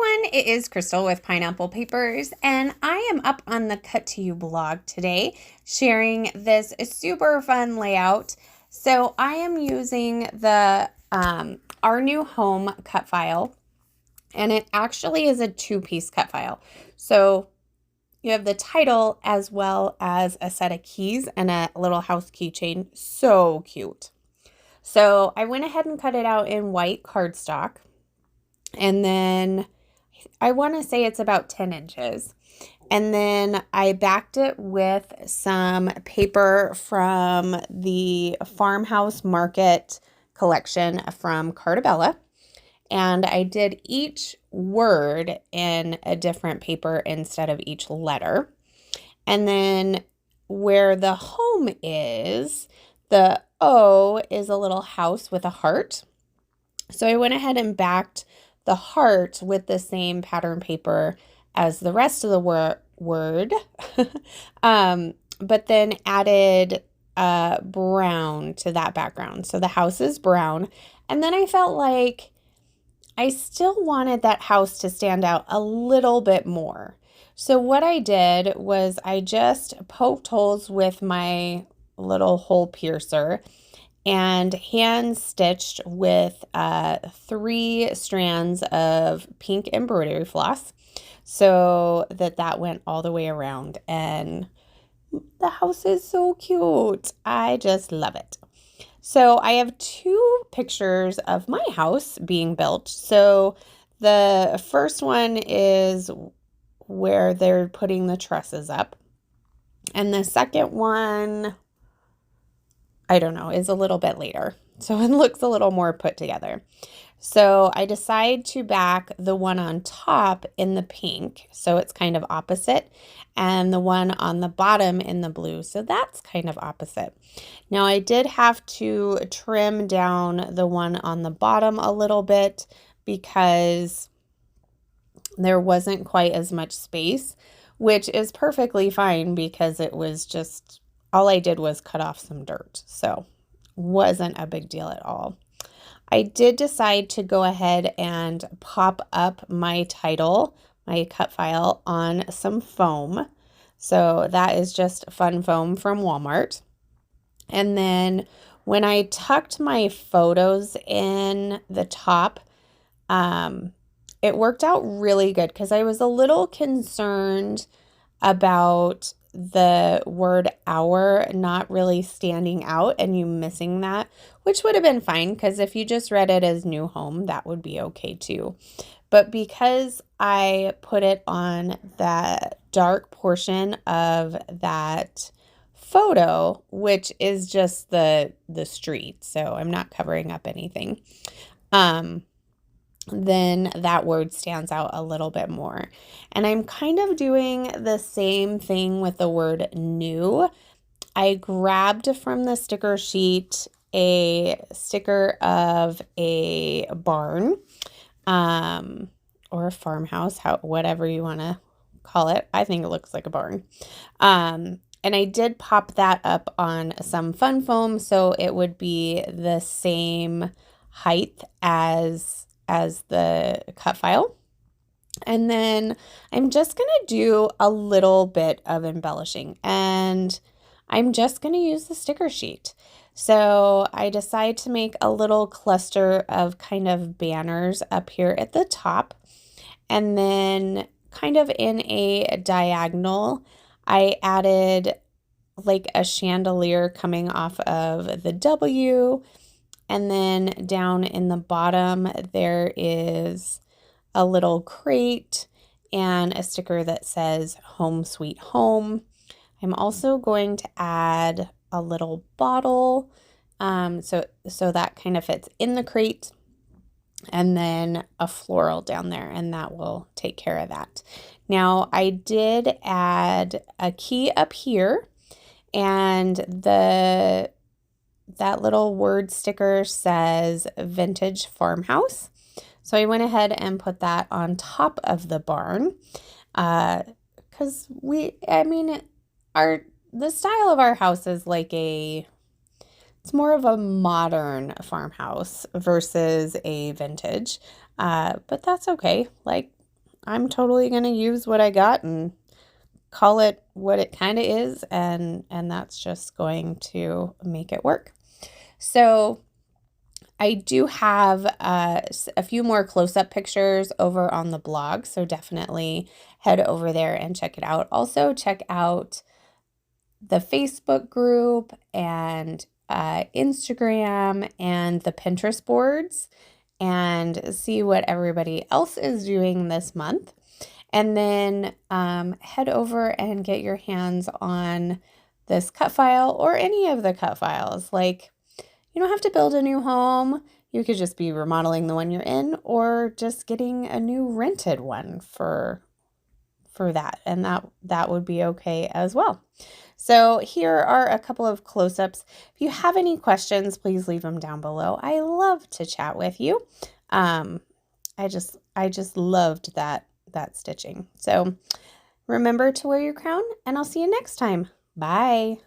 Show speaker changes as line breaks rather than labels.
everyone, it is Crystal with Pineapple Papers, and I am up on the Cut to You blog today sharing this super fun layout. So I am using the Our New Home cut file, and it actually is a two-piece cut file. So you have the title as well as a set of keys and a little house keychain. So cute. So I went ahead and cut it out in white cardstock. And then I want to say it's about 10 inches. And then I backed it with some paper from the Farmhouse Market collection from Cartabella. And I did each word in a different paper instead of each letter. And then where the home is, the O is a little house with a heart. So I went ahead and backed the heart with the same pattern paper as the rest of the word, but then added brown to that background. So the house is brown. And then I felt like I still wanted that house to stand out a little bit more. So what I did was I just poked holes with my little hole piercer and hand stitched with 3 strands of pink embroidery floss so that went all the way around, and the house is so cute. I just love it. So I have 2 pictures of my house being built. So the first one is where they're putting the trusses up, and the second one, I don't know, is a little bit later. So it looks a little more put together. So I decide to back the one on top in the pink, so it's kind of opposite, and the one on the bottom in the blue, so that's kind of opposite. Now I did have to trim down the one on the bottom a little bit because there wasn't quite as much space, which is perfectly fine because it was just, all I did was cut off some dirt, so wasn't a big deal at all. I did decide to go ahead and pop up my title, my cut file, on some foam. So that is just fun foam from Walmart. And then when I tucked my photos in the top, it worked out really good because I was a little concerned about the word hour not really standing out and you missing that, which would have been fine because if you just read it as new home, that would be okay too. But because I put it on that dark portion of that photo, which is just the street, so I'm not covering up anything, then that word stands out a little bit more. And I'm kind of doing the same thing with the word new. I grabbed from the sticker sheet a sticker of a barn, or a farmhouse, whatever you want to call it. I think it looks like a barn. And I did pop that up on some fun foam so it would be the same height as the cut file. And then I'm just going to do a little bit of embellishing, and I'm just going to use the sticker sheet. So I decide to make a little cluster of kind of banners up here at the top, and then kind of in a diagonal, I added like a chandelier coming off of the W. And then down in the bottom, there is a little crate and a sticker that says Home Sweet Home. I'm also going to add a little bottle, so that kind of fits in the crate, and then a floral down there, and that will take care of that. Now, I did add a key up here, and that little word sticker says Vintage Farmhouse. So I went ahead and put that on top of the barn because the style of our house is like it's more of a modern farmhouse versus a vintage, but that's okay. Like, I'm totally going to use what I got and call it what it kind of is, and that's just going to make it work. So I do have a few more close-up pictures over on the blog, so definitely head over there and check it out. Also, check out the Facebook group and Instagram and the Pinterest boards and see what everybody else is doing this month. And then head over and get your hands on this cut file or any of the cut files. Like, you don't have to build a new home. You could just be remodeling the one you're in or just getting a new rented one for that. And that would be okay as well. So here are a couple of close-ups. If you have any questions, please leave them down below. I love to chat with you. I just loved that stitching. So remember to wear your crown, and I'll see you next time. Bye.